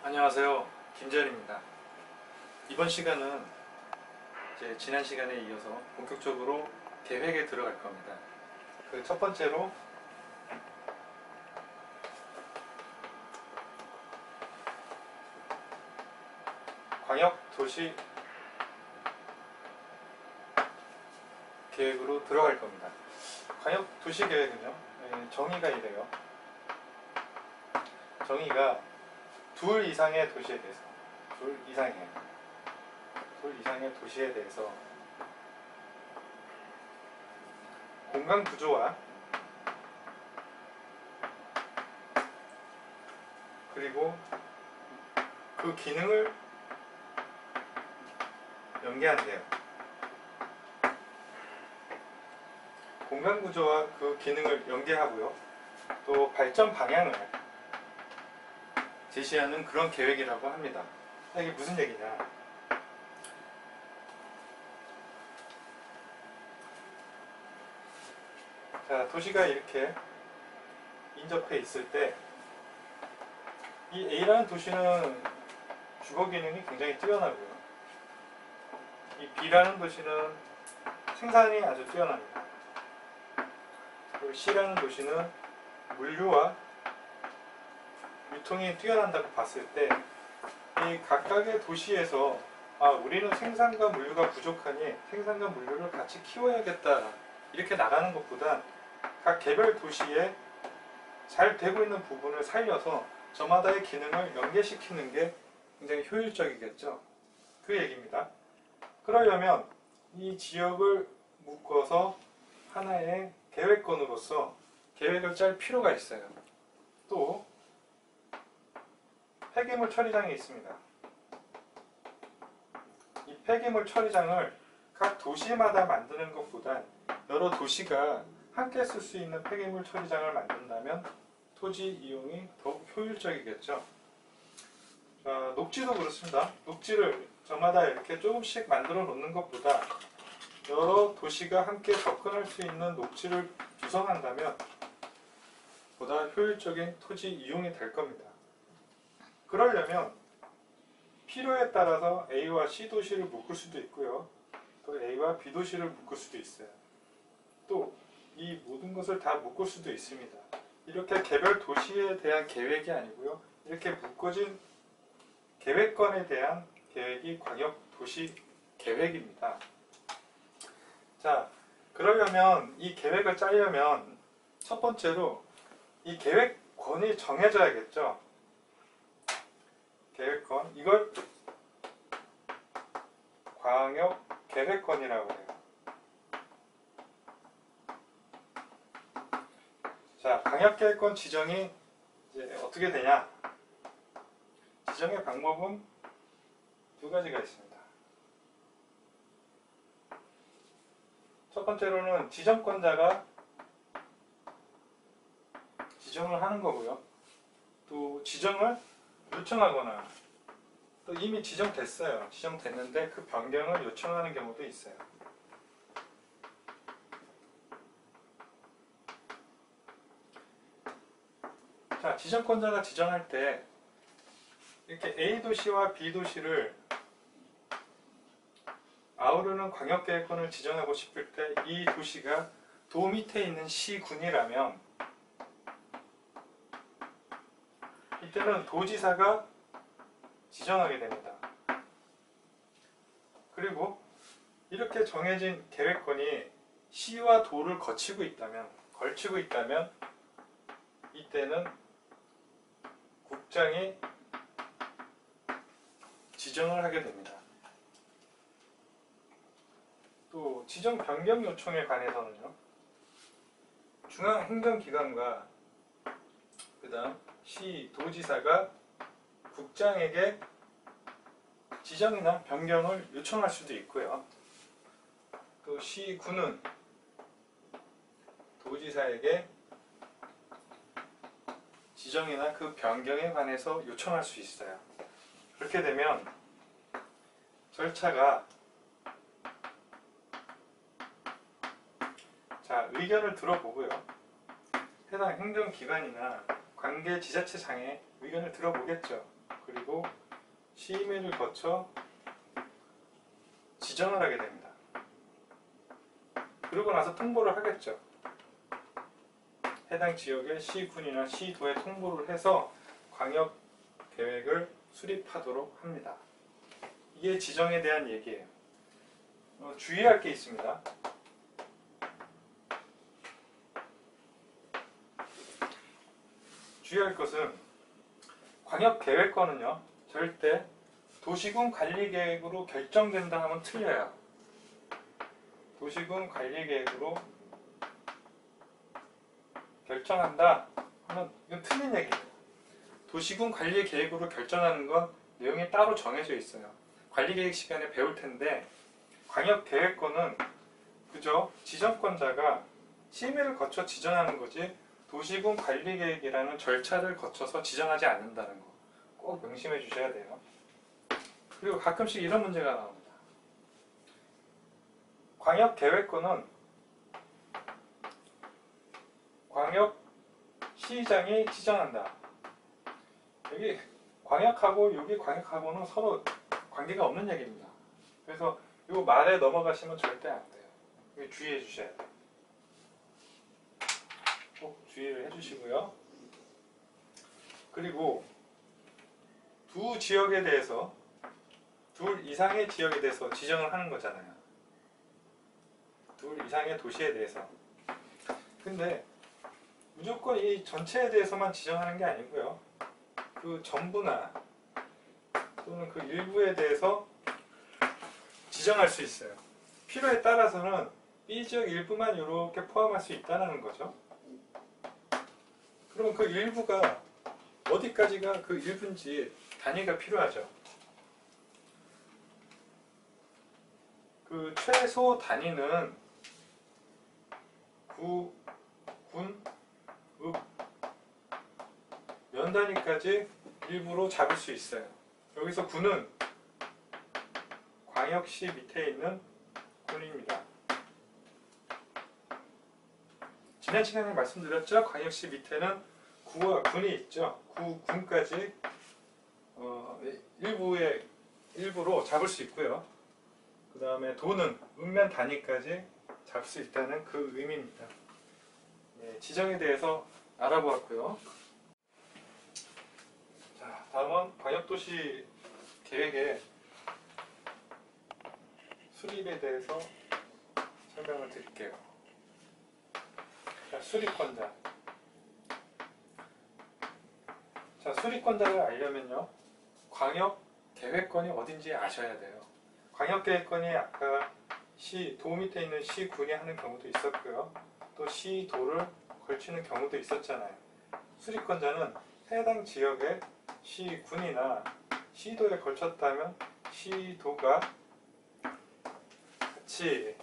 안녕하세요, 김재현입니다. 이번 시간은 이제 지난 시간에 이어서 본격적으로 계획에 들어갈 겁니다. 그 첫 번째로 광역도시 계획으로 들어갈 겁니다. 광역도시 계획은요, 정의가 이래요. 정의가 둘 이상의 도시에 대해서, 둘 이상의 도시에 대해서 공간 구조와 그리고 그 기능을 연계한대요. 공간 구조와 그 기능을 연계하고요. 또 발전 방향을 제시하는 그런 계획이라고 합니다. 이게 무슨 얘기냐? 자, 도시가 이렇게 인접해 있을 때 이 A라는 도시는 주거 기능이 굉장히 뛰어나고요. 이 B라는 도시는 생산이 아주 뛰어납니다. 그리고 C라는 도시는 물류와 유통이 뛰어난다고 봤을 때 이 각각의 도시에서 우리는 생산과 물류가 부족하니 생산과 물류를 같이 키워야겠다 이렇게 나가는 것보다 각 개별 도시에 잘 되고 있는 부분을 살려서 저마다의 기능을 연계시키는 게 굉장히 효율적이겠죠. 그 얘기입니다. 그러려면 이 지역을 묶어서 하나의 계획권으로서 계획을 짤 필요가 있어요. 또 폐기물 처리장이 있습니다. 이 폐기물 처리장을 각 도시마다 만드는 것보단 여러 도시가 함께 쓸 수 있는 폐기물 처리장을 만든다면 토지 이용이 더욱 효율적이겠죠. 녹지도 그렇습니다. 녹지를 저마다 이렇게 조금씩 만들어 놓는 것보다 여러 도시가 함께 접근할 수 있는 녹지를 구성한다면 보다 효율적인 토지 이용이 될 겁니다. 그러려면 필요에 따라서 A와 C 도시를 묶을 수도 있고요. 또 A와 B 도시를 묶을 수도 있어요. 또 이 모든 것을 다 묶을 수도 있습니다. 이렇게 개별 도시에 대한 계획이 아니고요. 이렇게 묶어진 계획권에 대한 계획이 광역도시 계획입니다. 자, 그러려면 이 계획을 짜려면 첫 번째로 이 계획권이 정해져야겠죠. 계획권, 이걸 광역계획권이라고 해요. 자, 광역계획권 지정이 이제 어떻게 되냐? 지정의 방법은 두 가지가 있습니다. 첫 번째로는 지정권자가 지정을 하는 거고요. 또 지정을 요청하거나 또 이미 지정됐어요. 지정됐는데 그 변경을 요청하는 경우도 있어요. 자, 지정권자가 지정할 때 이렇게 A 도시와 B 도시를 아우르는 광역계획권을 지정하고 싶을 때 이 도시가 도 밑에 있는 시군이라면 이때는 도지사가 지정하게 됩니다. 그리고 이렇게 정해진 계획권이 시와 도를 걸치고 있다면 이때는 국장이 지정을 하게 됩니다. 또 지정 변경 요청에 관해서는요, 중앙행정기관과 그 다음 시, 도지사가 국장에게 지정이나 변경을 요청할 수도 있고요. 또 시, 구는 도지사에게 지정이나 그 변경에 관해서 요청할 수 있어요. 그렇게 되면 절차가 의견을 들어보고요. 해당 행정기관이나 관계 지자체장의 의견을 들어보겠죠. 그리고 그리고 시임회를 거쳐 지정을 하게 됩니다. 그러고 나서 통보를 하겠죠. 해당 지역의 시군이나 시도에 통보를 해서 광역 계획을 수립하도록 합니다. 이게 지정에 대한 얘기예요. 주의할 게 있습니다. 주의할 것은 광역계획권은요 절대 도시군 관리계획으로 결정된다 하면 틀려요. 도시군 관리계획으로 결정한다 하면 이건 틀린 얘기예요. 도시군 관리계획으로 결정하는 건 내용이 따로 정해져 있어요. 관리계획 시간에 배울 텐데 광역계획권은 그저 지정권자가 심의를 거쳐 지정하는 거지 도시군 관리계획이라는 절차를 거쳐서 지정하지 않는다는 거 꼭 명심해 주셔야 돼요. 그리고 가끔씩 이런 문제가 나옵니다. 광역계획권은 광역시장이 지정한다. 여기 광역하고 여기 광역하고는 서로 관계가 없는 얘기입니다. 그래서 이 말에 넘어가시면 절대 안 돼요. 여기 주의해 주셔야 돼요. 꼭 주의를 해주시고요. 그리고 두 지역에 대해서 둘 이상의 지역에 대해서 지정을 하는 거잖아요. 둘 이상의 도시에 대해서. 근데 무조건 이 전체에 대해서만 지정하는 게 아니고요. 그 전부나 또는 그 일부에 대해서 지정할 수 있어요. 필요에 따라서는 B 지역 일부만 이렇게 포함할 수 있다는 거죠. 그럼 그 일부가 어디까지가 그 일부인지 단위가 필요하죠. 그 최소 단위는 구, 군, 읍, 면 단위까지 일부로 잡을 수 있어요. 여기서 군은 광역시 밑에 있는 군입니다. 지난 시간에 말씀드렸죠? 광역시 밑에는 구와 군이 있죠. 구, 군까지 일부로 잡을 수 있고요. 그 다음에 도는 읍면 단위까지 잡을 수 있다는 그 의미입니다. 네, 지정에 대해서 알아보았고요. 자, 다음은 광역도시 계획의 수립에 대해서 설명을 드릴게요. 자, 수립권자. 자, 수립권자를 알려면요. 광역계획권이 어딘지 아셔야 돼요. 광역계획권이 아까 도 밑에 있는 시군이 하는 경우도 있었고요. 또 시도를 걸치는 경우도 있었잖아요. 수립권자는 해당 지역의 시군이나 시도에 걸쳤다면 시도가 같이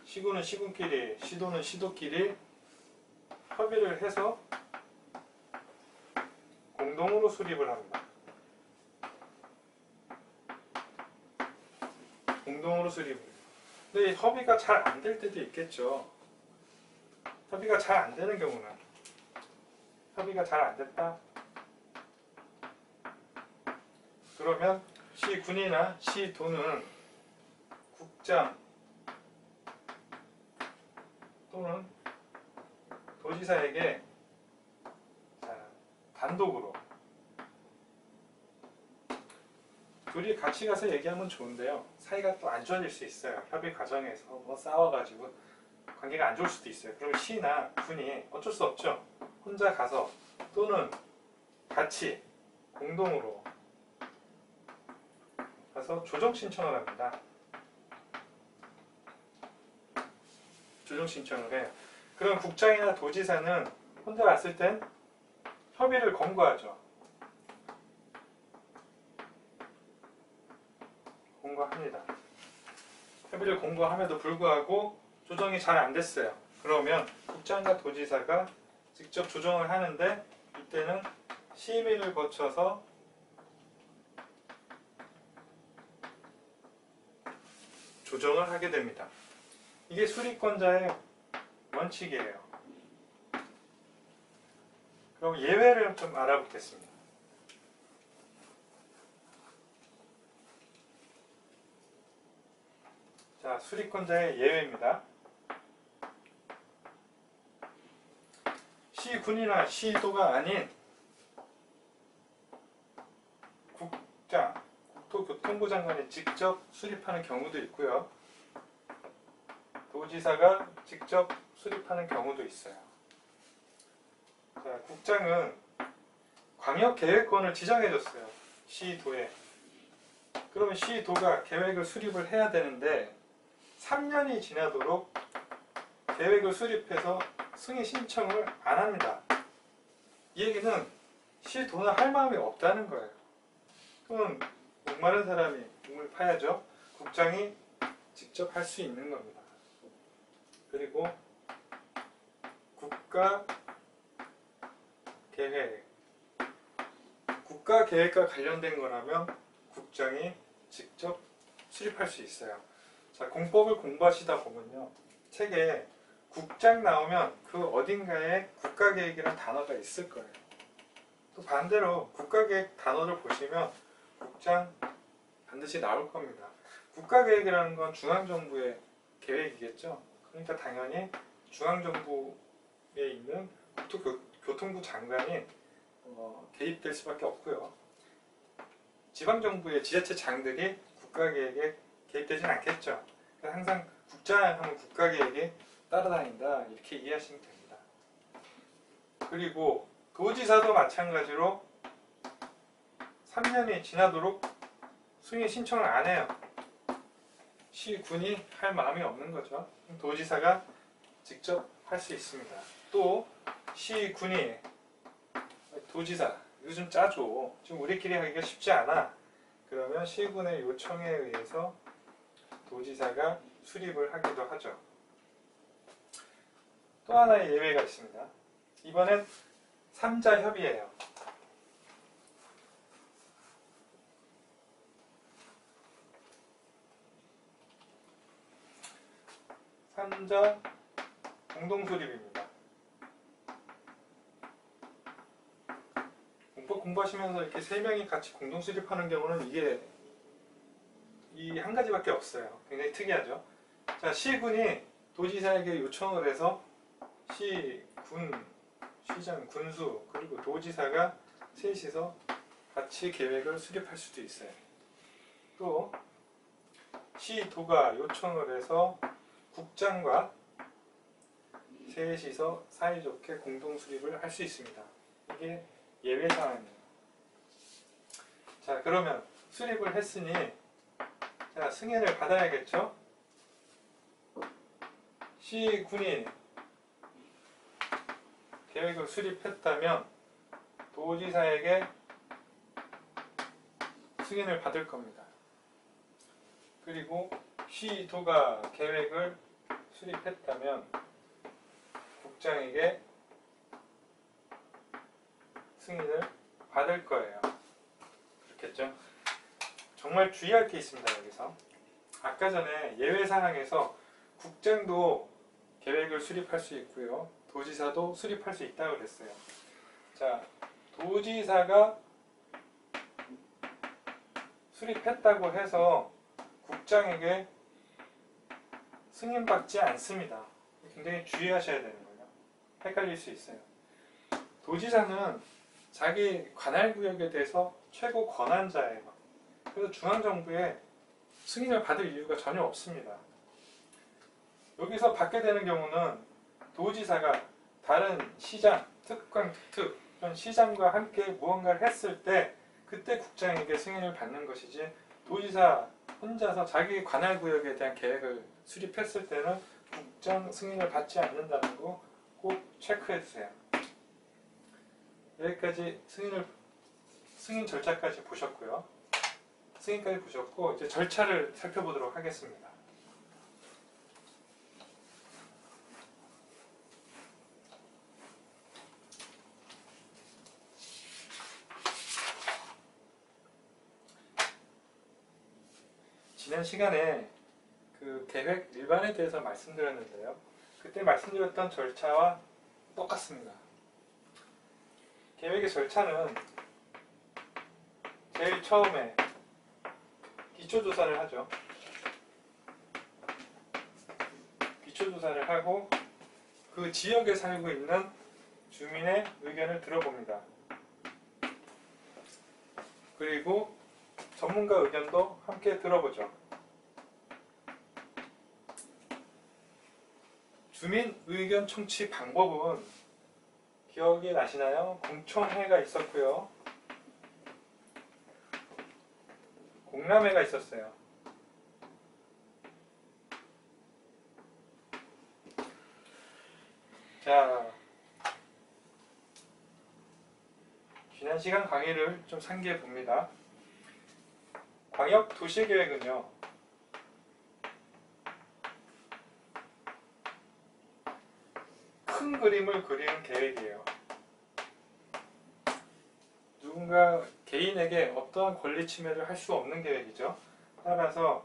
시군은 시군끼리, 시도는 시도끼리 협의를 해서 공동으로 수립을 합니다. 공동으로 수립을. 근데 협의가 잘 안 될 때도 있겠죠. 협의가 잘 안 되는 경우는 협의가 잘 안 됐다. 그러면 시군이나 시도는 국장 또는 도지사에게 단독으로 둘이 같이 가서 얘기하면 좋은데요. 사이가 또 안 좋아질 수 있어요. 협의 과정에서 뭐 싸워가지고 관계가 안 좋을 수도 있어요. 그럼 시나 군이 어쩔 수 없죠. 혼자 가서 또는 같이 공동으로 가서 조정 신청을 합니다. 조정 신청을 해요. 그럼 국장이나 도지사는 혼자 갔을 땐 협의를 권고하죠. 공고합니다. 협의를 공고함에도 불구하고 조정이 잘 안 됐어요. 그러면 국장과 도지사가 직접 조정을 하는데 이때는 심의를 거쳐서 조정을 하게 됩니다. 이게 수립권자의 원칙이에요. 그럼 예외를 좀 알아보겠습니다. 자, 수리권자의 예외입니다. 시군이나 시도가 아닌 국장, 국토교통부 장관이 직접 수립하는 경우도 있고요. 도지사가 직접 수립하는 경우도 있어요. 자, 국장은 광역계획권을 지정해줬어요. 시도에. 그러면 시도가 계획을 수립을 해야 되는데 3년이 지나도록 계획을 수립해서 승인 신청을 안 합니다. 이 얘기는 시도는 할 마음이 없다는 거예요. 그럼 목마른 사람이 목을 파야죠. 국장이 직접 할 수 있는 겁니다. 그리고 국가계획, 국가계획과 관련된 거라면 국장이 직접 수립할 수 있어요. 자, 공법을 공부하시다 보면요, 책에 국장 나오면 그 어딘가에 국가계획이라는 단어가 있을 거예요. 또 반대로 국가계획 단어를 보시면 국장 반드시 나올 겁니다. 국가계획이라는 건 중앙정부의 계획이겠죠. 그러니까 당연히 중앙정부에 있는 국토교통부 장관이 개입될 수밖에 없고요. 지방정부의 지자체장들이 국가계획에 개입되진 않겠죠. 그러니까 항상 국장하면 국가계획에 따라다닌다, 이렇게 이해하시면 됩니다. 그리고 도지사도 마찬가지로 3년이 지나도록 승인 신청을 안 해요. 시군이 할 마음이 없는 거죠. 도지사가 직접 할 수 있습니다. 또 시군이 도지사 이거 좀 짜줘, 지금 우리끼리 하기가 쉽지 않아, 그러면 시군의 요청에 의해서 도지사가 수립을 하기도 하죠. 또 하나의 예외가 있습니다. 이번엔 3자 협의예요. 3자 공동수립입니다. 공법 공부하시면서 이렇게 3명이 같이 공동수립하는 경우는 이게 이 한 가지밖에 없어요. 굉장히 특이하죠. 자, 시군이 도지사에게 요청을 해서 시군, 시장, 군수 그리고 도지사가 셋이서 같이 계획을 수립할 수도 있어요. 또 시도가 요청을 해서 국장과 셋이서 사이좋게 공동 수립을 할 수 있습니다. 이게 예외 사항이에요. 자, 그러면 수립을 했으니 자, 승인을 받아야겠죠? 시군이 계획을 수립했다면 도지사에게 승인을 받을 겁니다. 그리고 시도가 계획을 수립했다면 국장에게 승인을 받을 거예요. 그렇겠죠? 정말 주의할 게 있습니다. 여기서 아까 전에 예외 사항에서 국장도 계획을 수립할 수 있고요, 도지사도 수립할 수 있다고 그랬어요. 자, 도지사가 수립했다고 해서 국장에게 승인받지 않습니다. 굉장히 주의하셔야 되는 거예요. 헷갈릴 수 있어요. 도지사는 자기 관할구역에 대해서 최고 권한자예요. 그래서 중앙정부에 승인을 받을 이유가 전혀 없습니다. 여기서 받게 되는 경우는 도지사가 다른 시장, 특광, 특특 이런 시장과 함께 무언가를 했을 때 그때 국장에게 승인을 받는 것이지, 도지사 혼자서 자기 관할구역에 대한 계획을 수립했을 때는 국장 승인을 받지 않는다는 거 꼭 체크해 주세요. 여기까지 승인 절차까지 보셨고요. 승인까지 보셨고, 이제 절차를 살펴보도록 하겠습니다. 지난 시간에 그 계획 일반에 대해서 말씀드렸는데요. 그때 말씀드렸던 절차와 똑같습니다. 계획의 절차는 제일 처음에 기초조사를 하죠. 기초조사를 하고 그 지역에 살고 있는 주민의 의견을 들어봅니다. 그리고 전문가 의견도 함께 들어보죠. 주민 의견 청취 방법은 기억이 나시나요? 공청회가 있었고요. 공람회가 있었어요. 자, 지난 시간 강의를 좀 상기해 봅니다. 광역도시계획은요, 큰 그림을 그리는 계획이에요. 누군가 개인에게 어떠한 권리 침해를 할 수 없는 계획이죠. 따라서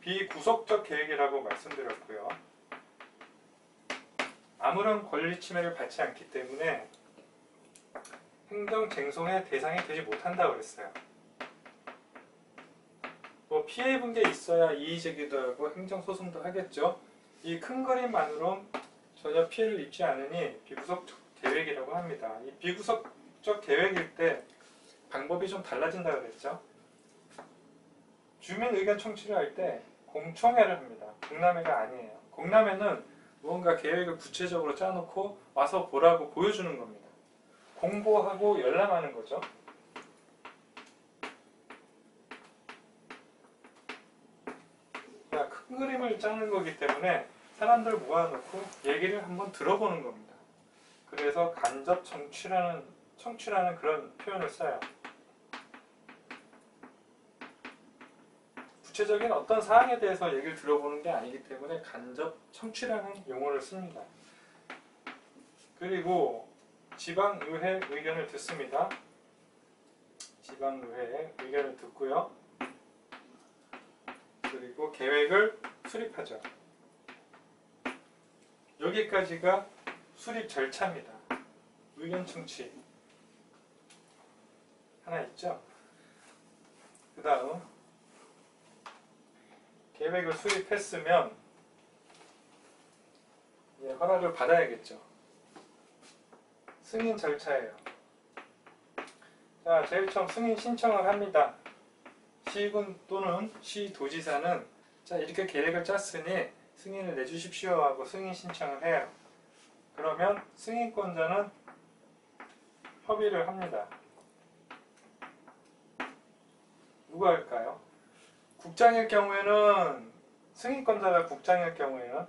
비구속적 계획이라고 말씀드렸고요. 아무런 권리 침해를 받지 않기 때문에 행정쟁송의 대상이 되지 못한다고 그랬어요. 뭐 피해 입은 게 있어야 이의제기도 하고 행정소송도 하겠죠. 이 큰 그림만으로 전혀 피해를 입지 않으니 비구속적 계획이라고 합니다. 이 비구속적 계획일 때 방법이 좀 달라진다고 그랬죠. 주민 의견 청취를 할 때 공청회를 합니다. 공람회가 아니에요. 공람회는 무언가 계획을 구체적으로 짜놓고 와서 보라고 보여주는 겁니다. 공보하고 열람하는 거죠. 큰 그림을 짜는 거기 때문에 사람들 모아놓고 얘기를 한번 들어보는 겁니다. 그래서 간접 청취라는 그런 표현을 써요. 구체적인 어떤 사항에 대해서 얘기를 들어보는 게 아니기 때문에 간접 청취라는 용어를 씁니다. 그리고 지방의회 의견을 듣습니다. 지방의회의 의견을 듣고요. 그리고 계획을 수립하죠. 여기까지가 수립 절차입니다. 의견 청취 하나 있죠. 그 다음 계획을 수립했으면 허락을 받아야겠죠. 승인 절차예요. 자, 제일 처음 승인 신청을 합니다. 시군 또는 시도지사는 자, 이렇게 계획을 짰으니 승인을 내주십시오 하고 승인 신청을 해요. 그러면 승인권자는 협의를 합니다. 누가 할까요? 국장일 경우에는 승인권자가 국장일 경우에는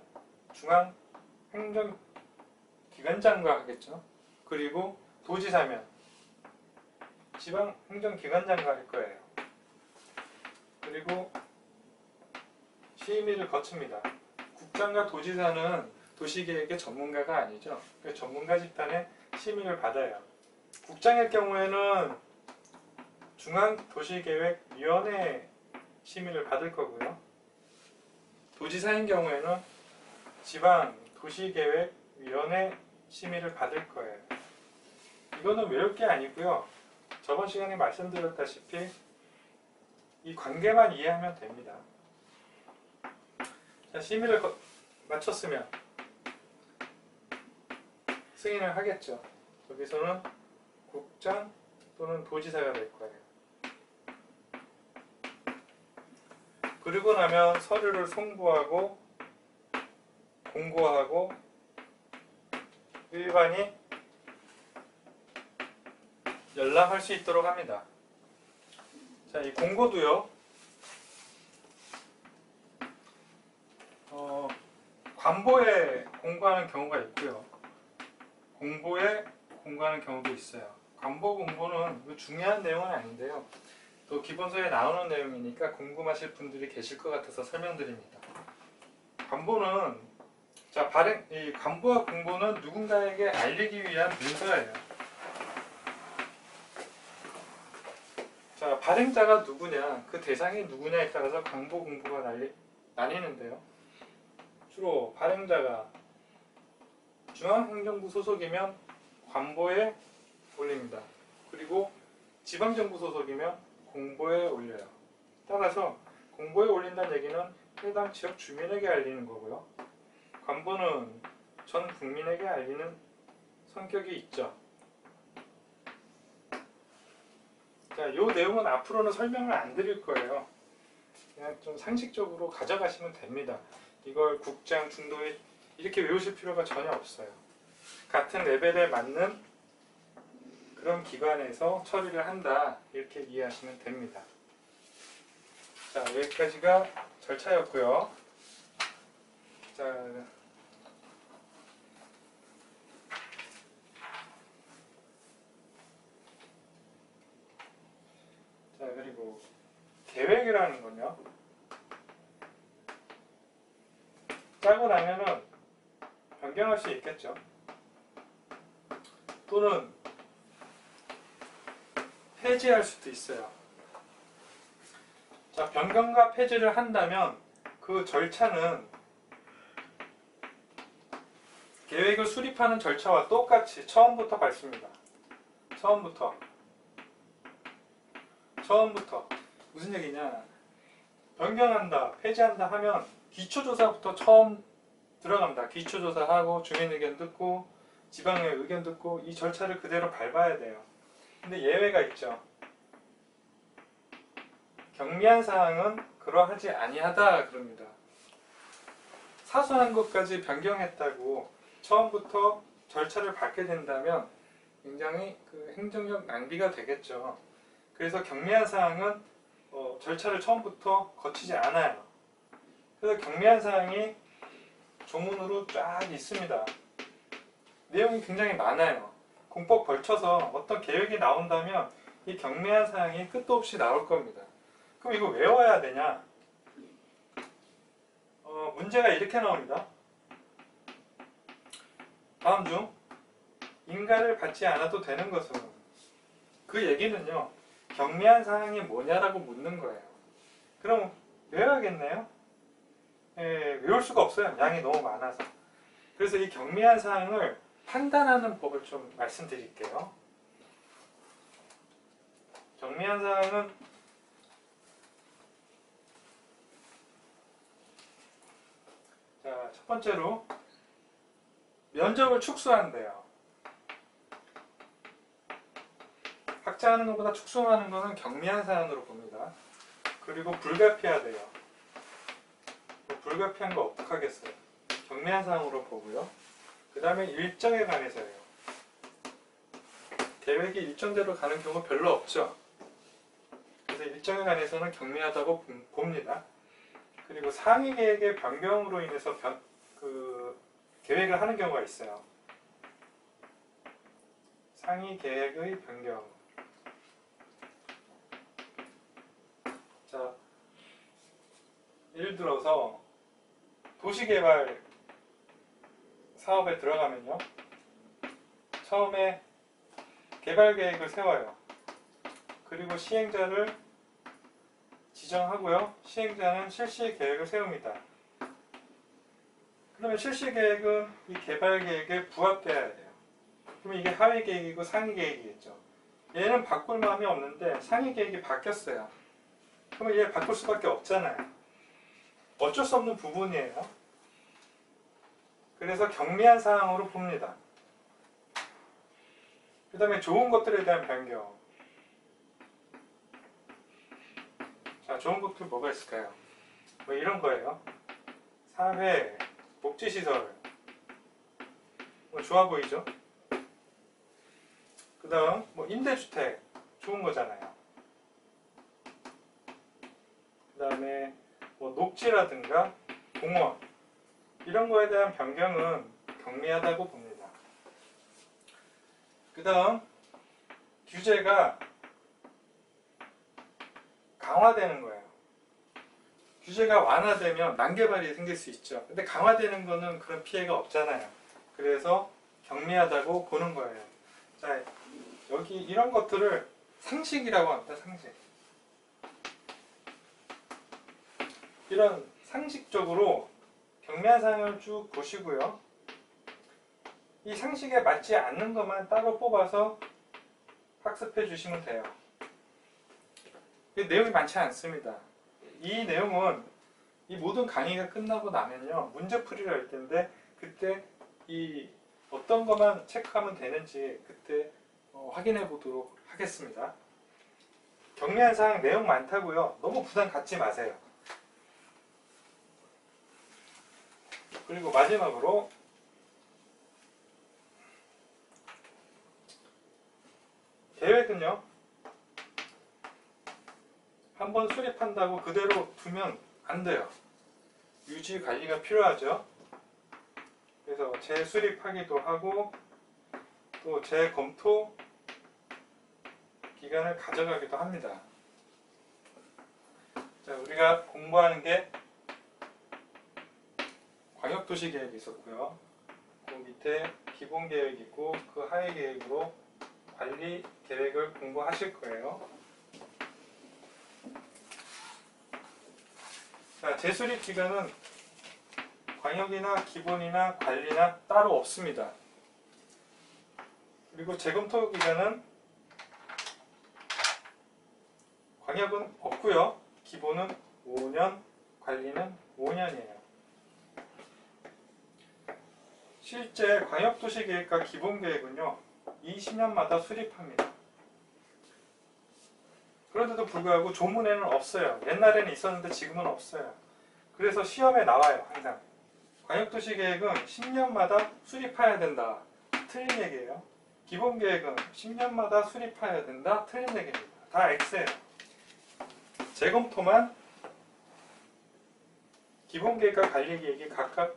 중앙행정기관장과 하겠죠. 그리고 도지사면 지방행정기관장과 할 거예요. 그리고 심의를 거칩니다. 국장과 도지사는 도시계획의 전문가가 아니죠. 그래서 전문가 집단의 심의를 받아요. 국장일 경우에는 중앙도시계획위원회 심의를 받을 거고요. 도지사인 경우에는 지방도시계획위원회 심의를 받을 거예요. 이거는 외울 게 아니고요. 저번 시간에 말씀드렸다시피 이 관계만 이해하면 됩니다. 자, 심의를 마쳤으면 승인을 하겠죠. 여기서는 국장 또는 도지사가 될 거예요. 그리고 나면 서류를 송부하고 공고하고 일반이 열람할 수 있도록 합니다. 자, 이 공고도요. 관보에 공고하는 경우가 있고요. 공보에 공고하는 경우도 있어요. 관보 공고는 중요한 내용은 아닌데요. 또 기본서에 나오는 내용이니까 궁금하실 분들이 계실 것 같아서 설명드립니다. 관보는 이 관보와 공보는 누군가에게 알리기 위한 문서예요. 자, 발행자가 누구냐, 그 대상이 누구냐에 따라서 관보 공보가 나뉘는데요. 주로 발행자가 중앙행정부 소속이면 관보에 올립니다. 그리고 지방정부 소속이면 공보에 올려요. 따라서 공보에 올린다는 얘기는 해당 지역 주민에게 알리는 거고요. 관보는 전 국민에게 알리는 성격이 있죠. 자, 이 내용은 앞으로는 설명을 안 드릴 거예요. 그냥 좀 상식적으로 가져가시면 됩니다. 이걸 국장, 중도에 이렇게 외우실 필요가 전혀 없어요. 같은 레벨에 맞는 그런 기관에서 처리를 한다, 이렇게 이해하시면 됩니다. 자, 여기까지가 절차였고요. 자, 그리고 계획이라는 건요, 짜고 나면은 변경할 수 있겠죠. 또는 폐지할 수도 있어요. 자, 변경과 폐지를 한다면 그 절차는 계획을 수립하는 절차와 똑같이 처음부터 밟습니다. 처음부터 무슨 얘기냐, 변경한다, 폐지한다 하면 기초조사부터 처음 들어갑니다. 기초조사하고 주민의견 듣고 지방의 의견 듣고 이 절차를 그대로 밟아야 돼요. 근데 예외가 있죠. 경미한 사항은 그러하지 아니하다 그럽니다. 사소한 것까지 변경했다고 처음부터 절차를 밟게 된다면 굉장히 그 행정력 낭비가 되겠죠. 그래서 경미한 사항은 절차를 처음부터 거치지 않아요. 그래서 경미한 사항이 조문으로 쫙 있습니다. 내용이 굉장히 많아요. 공법 걸쳐서 어떤 계획이 나온다면 이 경미한 사항이 끝도 없이 나올 겁니다. 그럼 이거 외워야 되냐? 문제가 이렇게 나옵니다. 다음 중 인가를 받지 않아도 되는 것은, 그 얘기는요, 경미한 사항이 뭐냐라고 묻는 거예요. 그럼 외워야겠네요? 외울 수가 없어요. 양이 너무 많아서. 그래서 이 경미한 사항을 판단하는 법을 좀 말씀드릴게요. 경미한 사항은 자, 첫 번째로 면적을 축소한대요. 확장하는 것보다 축소하는 것은 경미한 사항으로 봅니다. 그리고 불가피하대요. 불가피한 거 어떡하겠어요? 경미한 사항으로 보고요. 그 다음에 일정에 관해서예요. 계획이 일정대로 가는 경우 별로 없죠. 그래서 일정에 관해서는 경미하다고 봅니다. 그리고 상위 계획의 변경으로 인해서 계획을 하는 경우가 있어요. 상위 계획의 변경. 자, 예를 들어서 도시개발 사업에 들어가면요, 처음에 개발 계획을 세워요. 그리고 시행자를 지정하고요, 시행자는 실시 계획을 세웁니다. 그러면 실시 계획은 이 개발 계획에 부합돼야 돼요. 그러면 이게 하위 계획이고 상위 계획이겠죠. 얘는 바꿀 마음이 없는데 상위 계획이 바뀌었어요. 그러면 얘 바꿀 수밖에 없잖아요. 어쩔 수 없는 부분이에요. 그래서 경미한 사항으로 봅니다. 그 다음에 좋은 것들에 대한 변경. 자, 좋은 것들 뭐가 있을까요? 뭐 이런 거예요. 사회, 복지시설. 뭐 좋아 보이죠? 그 다음 뭐 임대주택. 좋은 거잖아요. 그 다음에 뭐 녹지라든가 공원. 이런 거에 대한 변경은 경미하다고 봅니다. 그 다음 규제가 강화되는 거예요. 규제가 완화되면 난개발이 생길 수 있죠. 근데 강화되는 거는 그런 피해가 없잖아요. 그래서 경미하다고 보는 거예요. 자, 여기 이런 것들을 상식이라고 합니다. 상식. 이런 상식적으로 경미한 사항을 쭉 보시고요. 이 상식에 맞지 않는 것만 따로 뽑아서 학습해 주시면 돼요. 내용이 많지 않습니다. 이 내용은 이 모든 강의가 끝나고 나면요, 문제풀이를 할 텐데 그때 이 어떤 것만 체크하면 되는지 그때 확인해 보도록 하겠습니다. 격려한 사항 내용 많다고요. 너무 부담 갖지 마세요. 그리고 마지막으로 계획은요, 한번 수립한다고 그대로 두면 안 돼요. 유지 관리가 필요하죠. 그래서 재수립하기도 하고 또 재검토 기간을 가져가기도 합니다. 자, 우리가 공부하는 게 광역도시계획이 있었고요. 그 밑에 기본계획이 있고 그 하위 계획으로 관리 계획을 공부하실 거예요. 자, 재수립 기간은 광역이나 기본이나 관리나 따로 없습니다. 그리고 재검토 기간은 광역은 없고요. 기본은 5년, 관리는 5년이에요. 실제 광역도시계획과 기본계획은요, 20년마다 수립합니다. 그런데도 불구하고 조문에는 없어요. 옛날에는 있었는데 지금은 없어요. 그래서 시험에 나와요, 항상. 광역도시계획은 10년마다 수립해야 된다. 틀린 얘기예요. 기본계획은 10년마다 수립해야 된다. 틀린 얘기입니다. 다 X예요. 재검토만 기본계획과 관리계획이 각각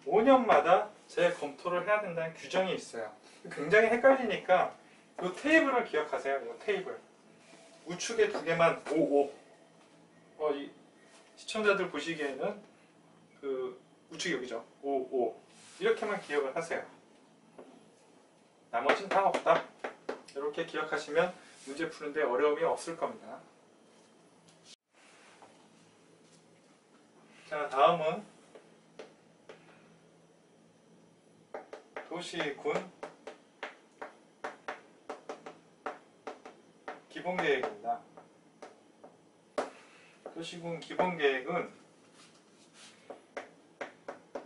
5년마다 재검토를 해야 된다는 규정이 있어요. 굉장히 헷갈리니까 이 테이블을 기억하세요. 이 테이블. 우측에 두 개만 55. 이 시청자들 보시기에는 그 우측이 여기죠. 55. 이렇게만 기억을 하세요. 나머지는 다 없다. 이렇게 기억하시면 문제 푸는데 어려움이 없을 겁니다. 자, 다음은 도시군 기본계획입니다. 도시군 기본계획은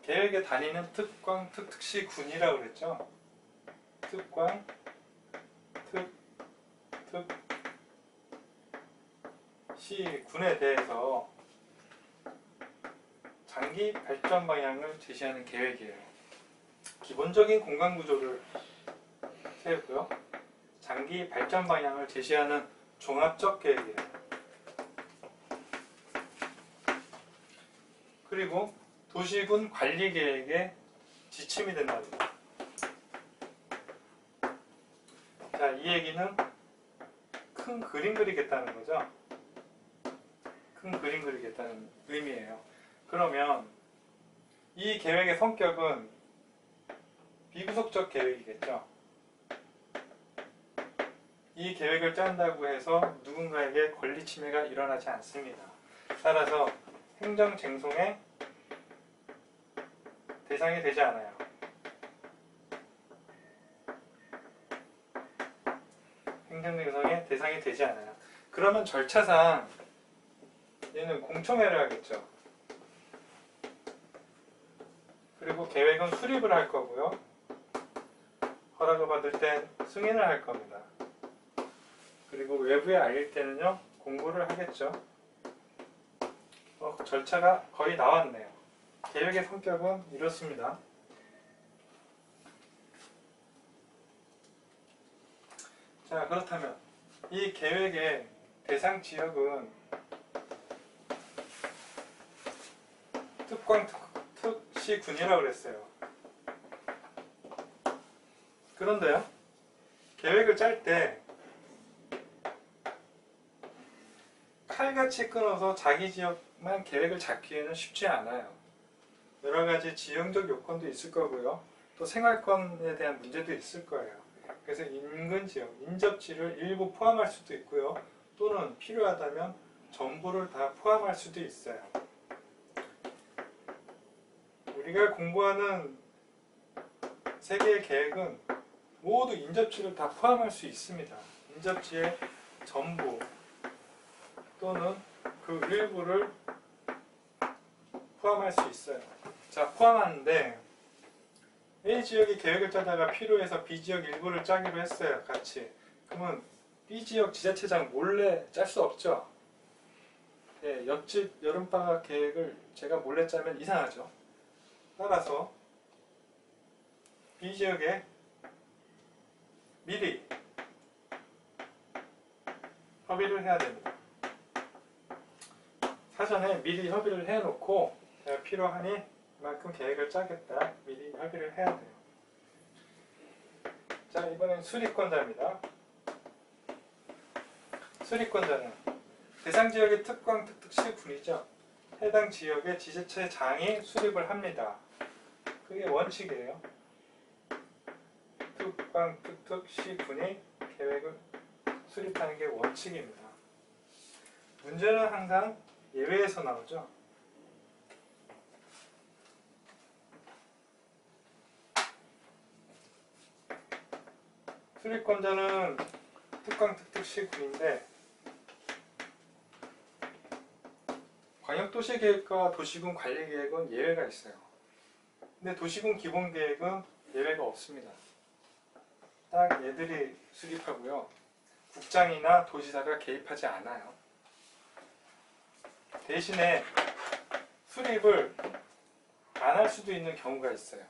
계획의 단위는 특광, 특시군이라고 그랬죠. 특광, 특시군에 대해서 장기 발전 방향을 제시하는 계획이에요. 기본적인 공간 구조를 세우고요. 장기 발전 방향을 제시하는 종합적 계획이에요. 그리고 도시군 관리 계획의 지침이 된답니다. 자, 이 얘기는 큰 그림 그리겠다는 거죠. 큰 그림 그리겠다는 의미예요. 그러면 이 계획의 성격은 비구속적 계획이겠죠. 이 계획을 짠다고 해서 누군가에게 권리 침해가 일어나지 않습니다. 따라서 행정쟁송의 대상이 되지 않아요. 행정쟁송의 대상이 되지 않아요. 그러면 절차상 얘는 공청회를 하겠죠. 그리고 계획은 수립을 할 거고요. 허락을 받을 땐 승인을 할 겁니다. 그리고 외부에 알릴 때는요, 공고를 하겠죠. 절차가 거의 나왔네요. 계획의 성격은 이렇습니다. 자, 그렇다면 이 계획의 대상 지역은 특광, 특시군이라고 그랬어요. 그런데요, 계획을 짤 때 칼같이 끊어서 자기 지역만 계획을 잡기에는 쉽지 않아요. 여러 가지 지형적 요건도 있을 거고요. 또 생활권에 대한 문제도 있을 거예요. 그래서 인근 지역, 인접지를 일부 포함할 수도 있고요. 또는 필요하다면 전부를 다 포함할 수도 있어요. 우리가 공부하는 세 개의 계획은 모두 인접지를 다 포함할 수 있습니다. 인접지의 전부 또는 그 일부를 포함할 수 있어요. 자, 포함하는데 A 지역이 계획을 짜다가 필요해서 B 지역 일부를 짜기로 했어요. 같이. 그러면 B 지역 지자체장 몰래 짤 수 없죠. 예, 옆집 여름방학 계획을 제가 몰래 짜면 이상하죠. 따라서 B 지역에 미리 협의를 해야 됩니다. 사전에 미리 협의를 해놓고 내가 필요하니 그만큼 계획을 짜겠다. 미리 협의를 해야 돼요. 자, 이번엔 수리권자입니다. 수리권자는 대상 지역의 특광 특특시군이죠. 해당 지역의 지자체장이 수립을 합니다. 그게 원칙이에요. 특광 특특시군이 계획을 수립하는 게 원칙입니다. 문제는 항상 예외에서 나오죠. 수립권자는 특광 특특시군인데 광역도시계획과 도시군 관리계획은 예외가 있어요. 근데 도시군 기본계획은 예외가 없습니다. 딱 얘들이 수립하고요. 국장이나 도지사가 개입하지 않아요. 대신에 수립을 안 할 수도 있는 경우가 있어요.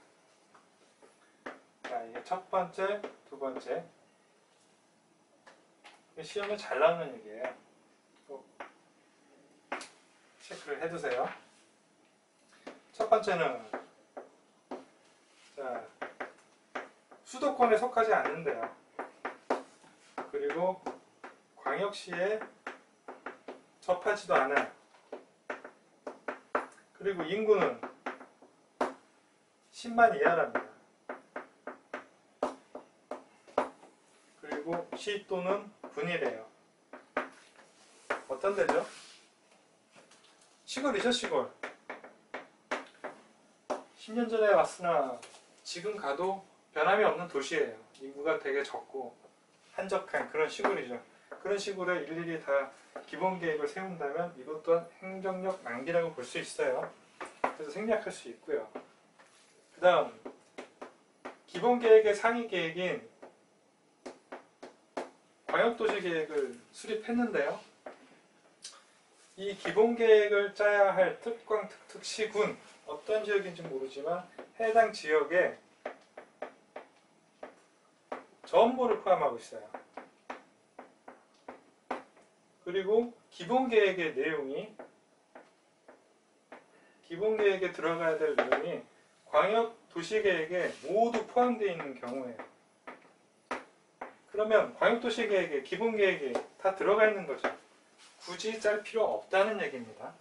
자, 이게 첫 번째, 두 번째. 시험에 잘 나오는 얘기예요. 꼭 체크를 해두세요. 첫 번째는 자, 수도권에 속하지 않는데요. 그리고 광역시에 접하지도 않아요. 그리고 인구는 10만 이하랍니다. 그리고 시 또는 군이래요. 어떤 데죠? 시골이죠, 시골. 10년 전에 왔으나 지금 가도 변함이 없는 도시예요. 인구가 되게 적고 한적한 그런 시골이죠. 그런 시골에 일일이 다 기본 계획을 세운다면 이것 또한 행정력 낭비라고 볼 수 있어요. 그래서 생략할 수 있고요. 그 다음 기본 계획의 상위 계획인 광역도시 계획을 수립했는데요. 이 기본 계획을 짜야 할 특광 특특시군 어떤 지역인지 모르지만 해당 지역에 전부를 포함하고 있어요. 그리고 기본 계획의 내용이 기본 계획에 들어가야 될 내용이 광역 도시 계획에 모두 포함되어 있는 경우에요. 그러면 광역 도시 계획에 기본 계획에 다 들어가 있는 거죠. 굳이 짤 필요 없다는 얘기입니다.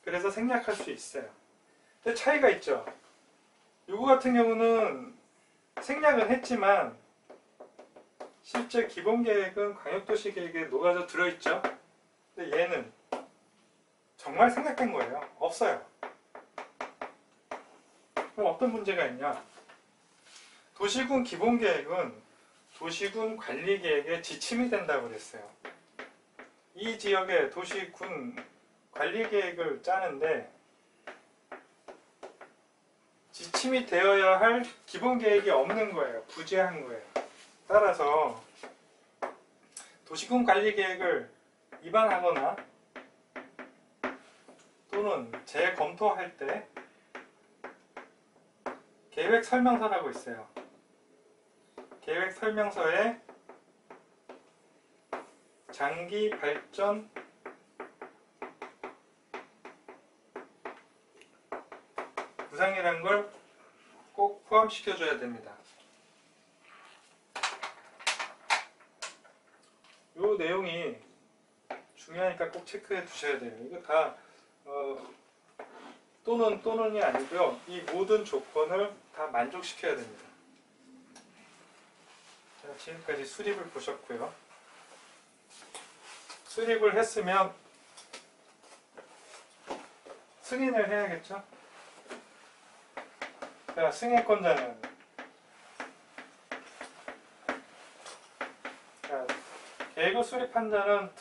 그래서 생략할 수 있어요. 근데 차이가 있죠. 요거 같은 경우는 생략은 했지만 실제 기본 계획은 광역도시 계획에 녹아져 들어있죠. 근데 얘는 정말 생략된 거예요. 없어요. 그럼 어떤 문제가 있냐? 도시군 기본 계획은 도시군 관리 계획의 지침이 된다고 그랬어요. 이 지역의 도시군 관리 계획을 짜는데 지침이 되어야 할 기본 계획이 없는 거예요. 부재한 거예요. 따라서 도시군 관리 계획을 위반하거나 또는 재검토할 때 계획 설명서라고 있어요. 계획 설명서에 장기 발전 구상이라는 걸 꼭 포함시켜줘야 됩니다. 이 내용이 중요하니까 꼭 체크해 두셔야 돼요. 이거 다 또는이 아니고요. 이 모든 조건을 다 만족시켜야 됩니다. 자, 지금까지 수립을 보셨고요. 수립을 했으면 승인을 해야겠죠? 자, 승인권자는 자, 계획을 수립한 자는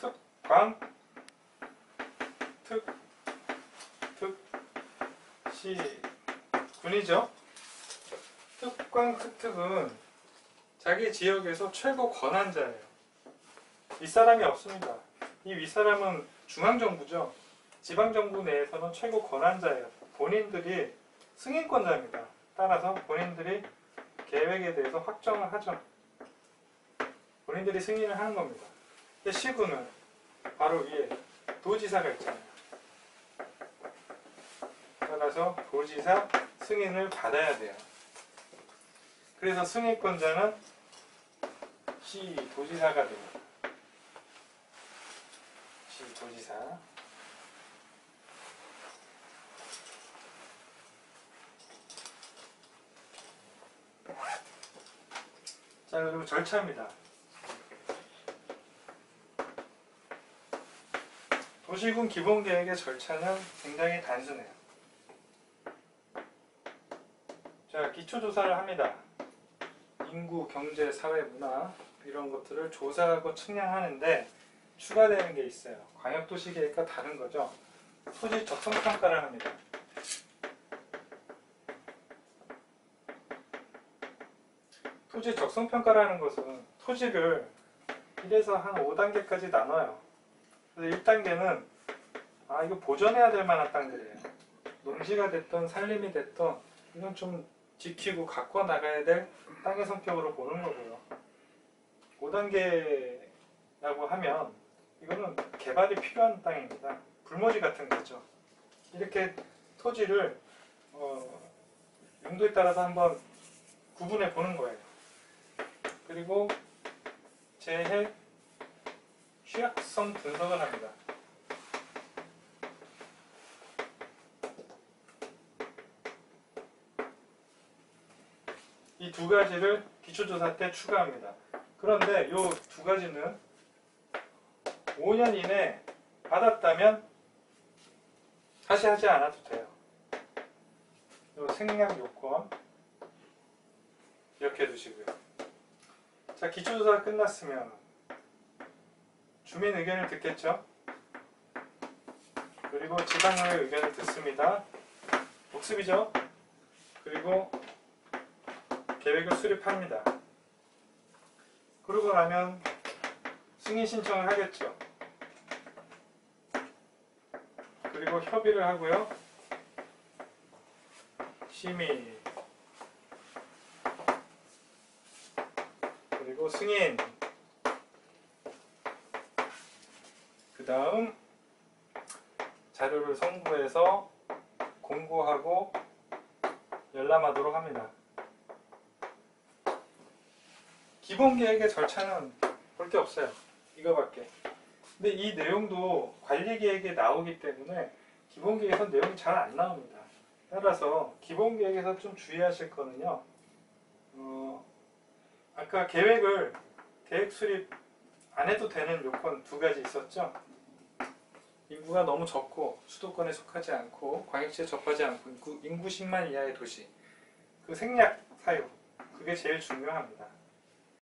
시군이죠. 특광 특특은 자기 지역에서 최고 권한자예요. 윗사람이 없습니다. 이 윗사람은 중앙정부죠. 지방정부 내에서는 최고 권한자예요. 본인들이 승인권자입니다. 따라서 본인들이 계획에 대해서 확정을 하죠. 본인들이 승인을 하는 겁니다. 근데 시군은 바로 위에 도지사가 있잖아요. 따라서 도지사 승인을 받아야 돼요. 그래서 승인권자는 시도지사가 됩니다. 시도지사. 자, 그리고 절차입니다. 도시군 기본계획의 절차는 굉장히 단순해요. 자, 기초조사를 합니다. 인구, 경제, 사회, 문화 이런 것들을 조사하고 측량하는데 추가되는 게 있어요. 광역도시계획과 다른 거죠. 토지 적성평가를 합니다. 토지 적성평가라는 것은 토지를 1에서 한 5단계까지 나눠요. 그래서 1단계는 이거 보존해야 될 만한 땅들이에요. 농지가 됐던 산림이 됐던 이건 좀 지키고 갖고 나가야 될 땅의 성격으로 보는 거고요. 5단계라고 하면 이거는 개발이 필요한 땅입니다. 불모지 같은 거죠. 이렇게 토지를 용도에 따라서 한번 구분해 보는 거예요. 그리고 재해 취약성 분석을 합니다. 이 두 가지를 기초조사 때 추가합니다. 그런데 이 두 가지는 5년 이내 받았다면 다시 하지 않아도 돼요. 이 생략 요건 기억해 두시고요. 자, 기초조사가 끝났으면 주민 의견을 듣겠죠. 그리고 지방의 의견을 듣습니다. 복습이죠. 그리고 계획을 수립합니다. 그러고 나면 승인 신청을 하겠죠. 그리고 협의를 하고요. 심의, 그리고 승인, 그 다음 자료를 송부해서 공고하고 열람하도록 합니다. 기본계획의 절차는 볼 게 없어요. 이거밖에. 근데 이 내용도 관리계획에 나오기 때문에 기본계획에서 내용이 잘 안 나옵니다. 따라서 기본계획에서 좀 주의하실 거는요. 아까 계획 수립 안 해도 되는 요건 두 가지 있었죠. 인구가 너무 적고 수도권에 속하지 않고 광역시에 접하지 않고 인구 10만 이하의 도시, 그 생략 사유, 그게 제일 중요합니다.